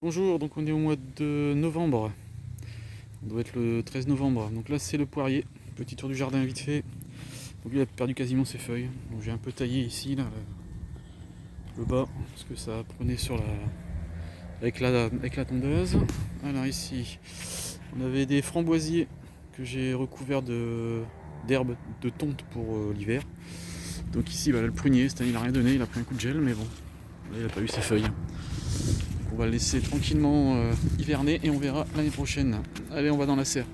Bonjour, donc on est au mois de novembre, on doit être le 13 novembre, donc là c'est le poirier, petit tour du jardin vite fait, donc lui il a perdu quasiment ses feuilles, donc j'ai un peu taillé ici, là, le bas, parce que ça prenait avec la tondeuse. Alors ici, on avait des framboisiers que j'ai recouverts d'herbe de tonte pour l'hiver, donc ici bah, là, le prunier, cette année il a rien donné, il a pris un coup de gel, mais bon, là il a pas eu ses feuilles. On va le laisser tranquillement hiverner et on verra l'année prochaine. Allez, on va dans la serre.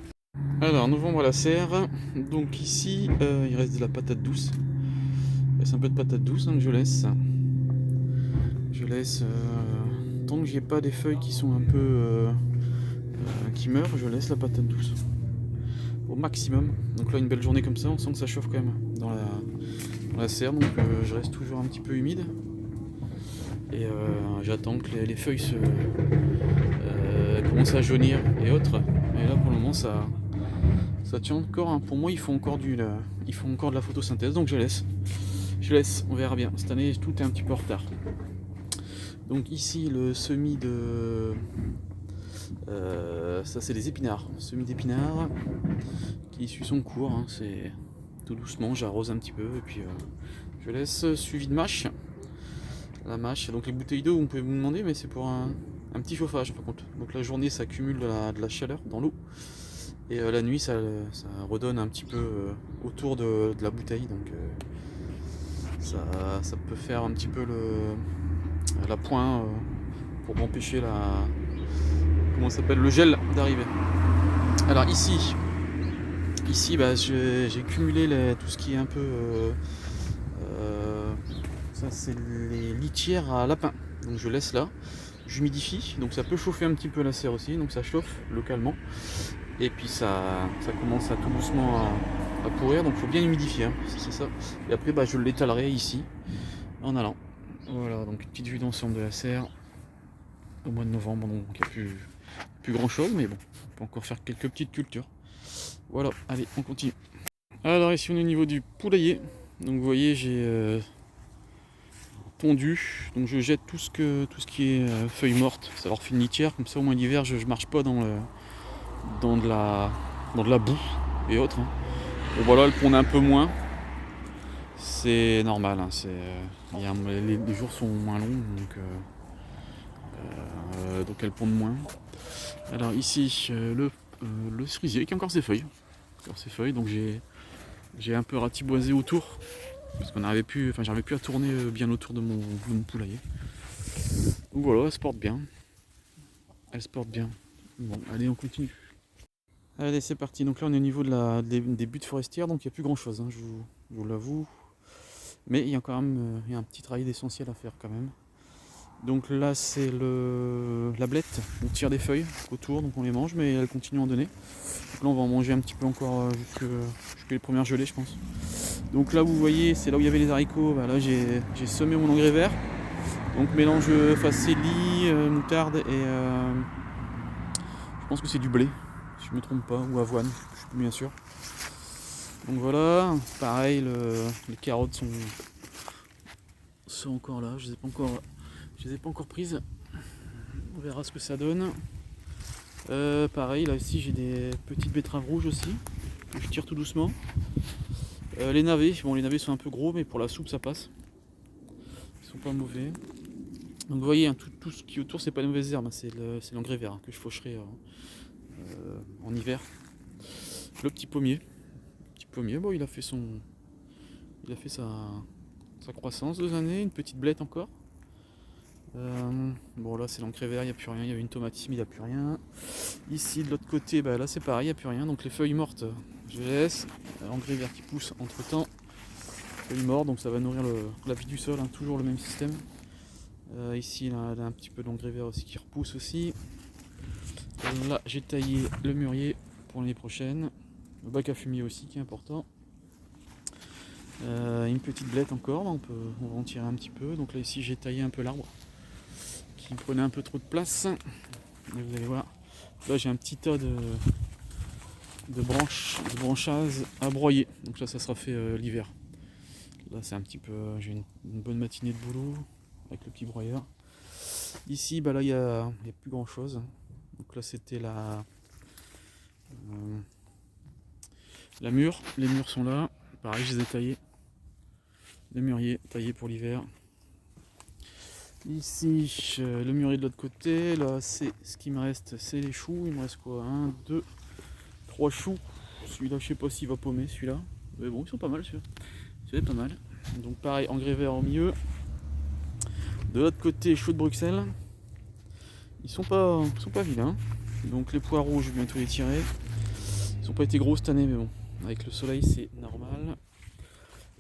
Alors, novembre à la serre. Donc ici, il reste de la patate douce. Il reste un peu de patate douce, donc je laisse. Je laisse. Tant que j'ai pas des feuilles qui sont un peu. Qui meurent, je laisse la patate douce. Au maximum. Donc là, une belle journée comme ça, on sent que ça chauffe quand même dans la serre. Donc je reste toujours un petit peu humide. Et j'attends que les feuilles commencent à jaunir et autres. Et là, pour le moment, ça tient encore. Hein. Pour moi, ils font encore de la photosynthèse, donc je laisse. Je laisse, on verra bien. Cette année, tout est un petit peu en retard. Donc ici, le semis de... ça, c'est des épinards. Semis d'épinards qui suit son cours. Hein. C'est tout doucement, j'arrose un petit peu et puis je laisse suivi de mâche. La mâche, donc les bouteilles d'eau, vous pouvez vous demander, mais c'est pour un petit chauffage par contre. Donc la journée, ça accumule de la chaleur dans l'eau. Et la nuit, ça redonne un petit peu autour de la bouteille. Donc ça peut faire un petit peu la pointe pour empêcher comment ça s'appelle, le gel d'arriver. Alors ici bah, j'ai cumulé tout ce qui est un peu ça c'est les litières à lapin, donc je laisse là, j'humidifie, donc ça peut chauffer un petit peu la serre aussi, donc ça chauffe localement et puis ça commence à tout doucement à pourrir, donc il faut bien humidifier, hein, c'est ça. Et après bah, je l'étalerai ici en allant. Voilà, donc une petite vue d'ensemble de la serre au mois de novembre, donc il n'y a plus grand chose, mais bon, on peut encore faire quelques petites cultures. Voilà, allez, on continue. Alors ici on est au niveau du poulailler, donc vous voyez j'ai tondu, donc je jette tout ce qui est feuilles mortes, ça leur fait une litière, comme ça au moins l'hiver je marche pas dans de la boue et autres. Hein. Et voilà, elle pond un peu moins, c'est normal, hein, les jours sont moins longs, donc elles pondent moins. Alors ici le cerisier qui a encore ses feuilles, donc j'ai un peu ratiboisé autour, parce qu'on n'arrivait plus, enfin j'arrivais plus à tourner bien autour de mon poulailler. Donc voilà, elle se porte bien. Elle se porte bien. Bon, allez, on continue. Allez, c'est parti. Donc là, on est au niveau des buttes forestières, donc il n'y a plus grand chose, hein, je vous l'avoue. Mais il y a quand même il y a un petit travail d'essentiel à faire quand même. Donc là, c'est la blette. On tire des feuilles autour, donc on les mange, mais elles continuent à en donner. Donc là, on va en manger un petit peu encore jusque les premières gelées, je pense. Donc là, vous voyez, c'est là où il y avait les haricots. Bah, là, j'ai semé mon engrais vert. Donc mélange facélie, moutarde et je pense que c'est du blé, si je me trompe pas, ou avoine, je suis plus bien sûr. Donc voilà, pareil, les carottes sont encore là, je les ai pas encore prises. On verra ce que ça donne. Pareil, là ici j'ai des petites betteraves rouges aussi, que je tire tout doucement. Les navets, bon les navets sont un peu gros, mais pour la soupe ça passe. Ils sont pas mauvais. Donc vous voyez, hein, tout ce qui est autour, c'est pas les mauvaises herbes, hein, c'est l'engrais vert hein, que je faucherai en hiver. Le petit pommier. Bon, il a fait sa croissance 2 années, une petite blette encore. Bon là c'est l'encre vert, il n'y a plus rien, il y avait une tomate mais il n'y a plus rien. Ici de l'autre côté, bah, là c'est pareil, il n'y a plus rien, donc les feuilles mortes je les laisse. L'engrais vert qui pousse entre temps, feuilles mortes, donc ça va nourrir la vie du sol, hein, toujours le même système. Ici là, un petit peu d'engrais vert aussi qui repousse aussi. Là j'ai taillé le mûrier pour l'année prochaine, le bac à fumier aussi qui est important. Une petite blette encore, on va en tirer un petit peu. Donc là ici j'ai taillé un peu l'arbre qui prenait un peu trop de place. Et vous allez voir, là j'ai un petit tas de branchages à broyer. Donc là ça sera fait l'hiver. Là c'est un petit peu, j'ai une bonne matinée de boulot avec le petit broyeur. Ici, bah là, il y a plus grand chose. Donc là, c'était la mûre. Les mûres sont là. Pareil, je les ai taillés. Les mûriers taillés pour l'hiver. Ici, le mûrier de l'autre côté. Là, c'est ce qui me reste, c'est les choux. Il me reste quoi? 1, 2, 3 choux. Celui-là, je sais pas s'il va paumer, celui-là. Mais bon, ils sont pas mal, celui-là. Celui-là est pas mal. Donc pareil, engrais vert au milieu. De l'autre côté, choux de Bruxelles. Ils sont pas vilains. Donc les poireaux, je vais bientôt les tirer. Ils n'ont pas été gros cette année, mais bon, avec le soleil, c'est normal.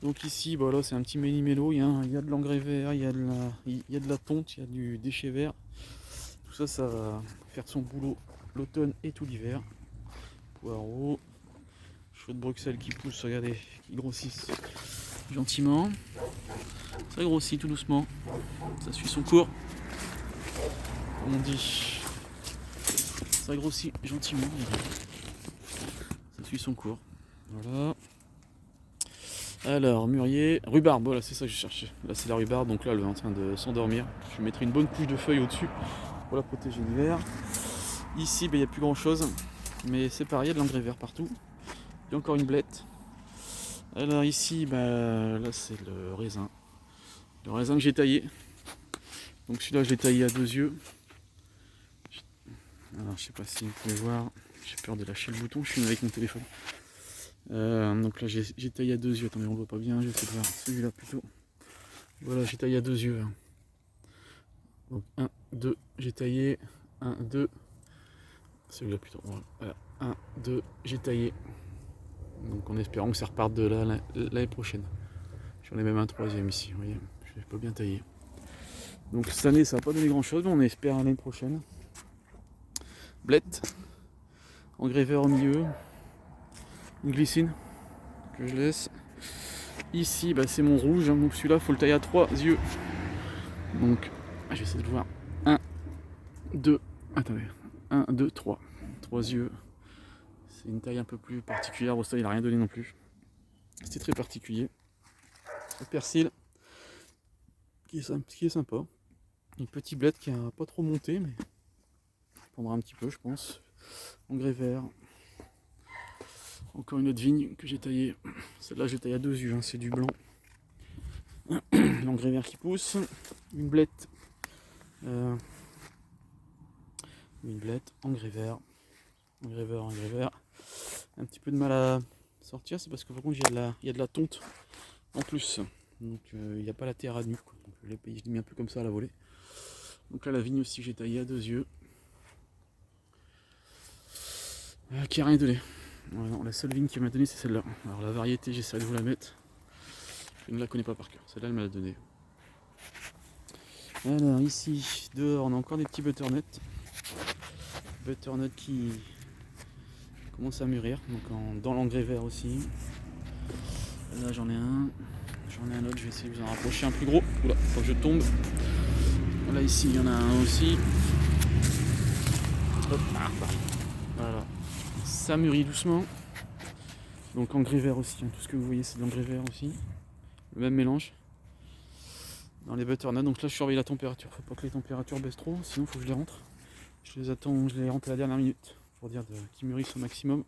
Donc ici, bah là, c'est un petit méli-mélo. Il y a de l'engrais vert, il y a de la tonte, il y a du déchet vert. Tout ça, ça va faire son boulot l'automne et tout l'hiver. Poireaux, choux de Bruxelles qui poussent, regardez, qui grossissent gentiment. Ça grossit tout doucement. Ça suit son cours. Comme on dit, ça grossit gentiment. Ça suit son cours. Voilà. Alors, mûrier, rhubarbe, voilà, c'est ça que je cherchais. Là, c'est la rhubarbe, donc là, elle est en train de s'endormir. Je mettrai une bonne couche de feuilles au-dessus pour la protéger l'hiver. Ici, il n'y a plus grand chose, mais c'est pareil, il y a de l'engrais vert partout. Il y a encore une blette. Alors, ici, là, c'est le raisin. Le raisin que j'ai taillé. Donc, celui-là, je l'ai taillé à 2 yeux. Alors, je sais pas si vous pouvez voir, j'ai peur de lâcher le bouton, je suis avec mon téléphone. Donc là j'ai taillé à 2 yeux, attendez on voit pas bien, je vais essayer de voir celui-là plutôt. Voilà, j'ai taillé à 2 yeux. Donc 1, 2, j'ai taillé, 1, 2, celui-là plutôt, voilà, 1, 2, j'ai taillé. Donc en espérant que ça reparte de là l'année prochaine. J'en ai même un troisième ici, vous voyez, je l'ai pas bien taillé. Donc cette année ça n'a pas donné grand chose, mais on espère l'année prochaine. Blette, engrais vert au milieu, une glycine que je laisse. Ici c'est mon rouge, hein, donc celui-là faut le tailler à 3 yeux. Donc je vais essayer de le voir. 1, 2, attendez, 1, 2, 3. 3 yeux. C'est une taille un peu plus particulière, ça il n'a rien donné non plus. C'était très particulier. Le persil qui est sympa. Une petite blette qui a pas trop monté, mais prendra un petit peu je pense. Engrais vert. Encore une autre vigne que j'ai taillée. Celle-là j'ai taillé à 2 yeux, hein, c'est du blanc. L'engrais vert qui pousse. Une blette. Une blette, engrais vert. Engrais vert, engrais vert. Un petit peu de mal à sortir, c'est parce que par contre il y a de la tonte en plus. Donc il n'y a pas la terre à nu. Donc, je l'ai mis un peu comme ça à la volée. Donc là la vigne aussi que j'ai taillée à 2 yeux. Qui a rien donné. Non, la seule vigne qui m'a donné c'est celle-là. Alors la variété j'essaie de vous la mettre. Je ne la connais pas par cœur. Celle-là elle m'a donné. Alors ici dehors on a encore des petits butternuts. Butternut qui commence à mûrir. Donc dans l'engrais vert aussi. Là j'en ai un. J'en ai un autre, je vais essayer de vous en rapprocher un plus gros. Oula, faut que je tombe. Là ici il y en a un aussi. Hop, voilà. Ça mûrit doucement. Donc engrais vert aussi, hein. Tout ce que vous voyez c'est de l'engrais vert aussi. Le même mélange. Dans les butternuts, donc là je surveille la température. Faut pas que les températures baissent trop, sinon faut que je les rentre. Je les rentre à la dernière minute pour dire qu'ils mûrissent au maximum.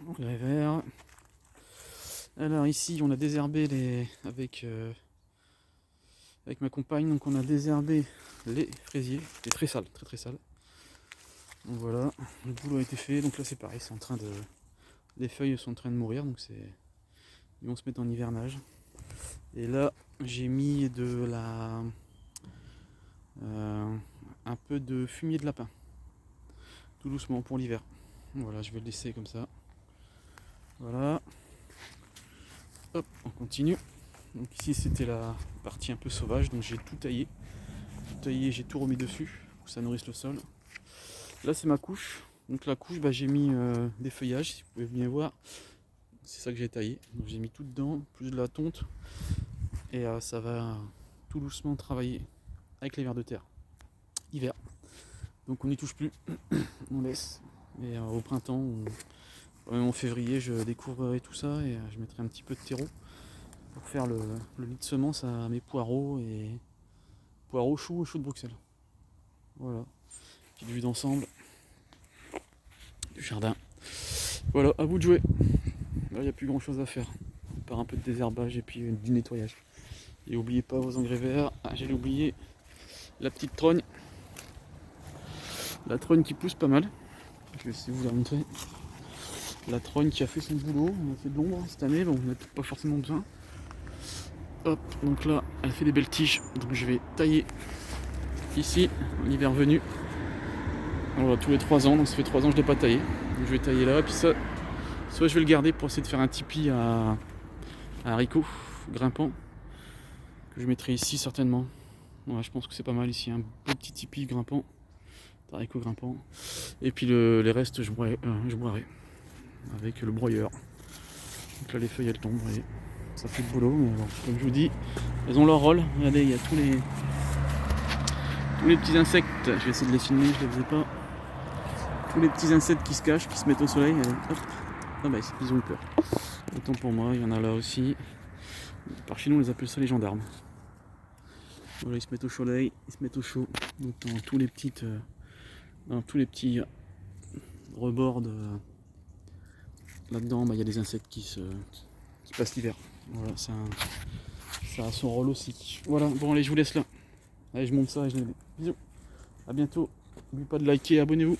Engrais vert. Alors ici on a désherbé avec ma compagne, donc on a désherbé les fraisiers, c'était très sale, très très sale. Donc voilà, le boulot a été fait, donc là c'est pareil, c'est en train de. Les feuilles sont en train de mourir, donc ils vont se mettre en hivernage. Et là j'ai mis un peu de fumier de lapin, tout doucement pour l'hiver. Voilà, je vais le laisser comme ça. Voilà. Hop, on continue. Donc ici c'était la partie un peu sauvage, donc j'ai tout taillé. J'ai tout remis dessus pour que ça nourrisse le sol. Là c'est ma couche. Donc la couche j'ai mis des feuillages, si vous pouvez bien voir. C'est ça que j'ai taillé. Donc j'ai mis tout dedans, plus de la tonte. Et ça va tout doucement travailler avec les vers de terre. Hiver. Donc on n'y touche plus. On laisse. Et au printemps, en février, je découvrirai tout ça et je mettrai un petit peu de terreau pour faire le lit de semences à mes poireaux et poireaux, choux et choux de Bruxelles. Voilà, petite vue d'ensemble du jardin. Voilà, à vous de jouer. Là, il n'y a plus grand chose à faire, à part un peu de désherbage et puis du nettoyage. Et n'oubliez pas vos engrais verts. Ah, j'allais oublier la petite trogne. La trogne qui pousse pas mal. Je vais essayer de vous la montrer. La trogne qui a fait son boulot. On a fait de l'ombre cette année, donc on n'a pas forcément besoin. Hop, donc là, elle fait des belles tiges. Donc je vais tailler ici, l'hiver venu. Voilà, tous les 3 ans, donc ça fait 3 ans que je ne l'ai pas taillé. Donc je vais tailler là, puis ça, soit je vais le garder pour essayer de faire un tipi à haricots grimpants, que je mettrai ici certainement. Ouais, je pense que c'est pas mal ici, un beau petit tipi grimpant, haricots grimpants. Et puis les restes, je broierai avec le broyeur. Donc là, les feuilles elles tombent, vous voyez. Ça fait le boulot, mais bon, comme je vous dis, elles ont leur rôle. Regardez, il y a tous les petits insectes. Je vais essayer de les filmer, je les faisais pas. Tous les petits insectes qui se cachent, qui se mettent au soleil. Allez, hop. Ah bah ils ont eu peur. Autant pour moi, il y en a là aussi. Par chez nous on les appelle ça les gendarmes. Voilà, ils se mettent au soleil, ils se mettent au chaud. Donc dans tous les petits rebords là-dedans, bah, il y a des insectes qui passent l'hiver. Voilà, ça a son rôle aussi. Voilà, bon allez, je vous laisse là. Allez, je monte ça et je les mets. Bisous. À bientôt. N'oubliez pas de liker, abonnez-vous.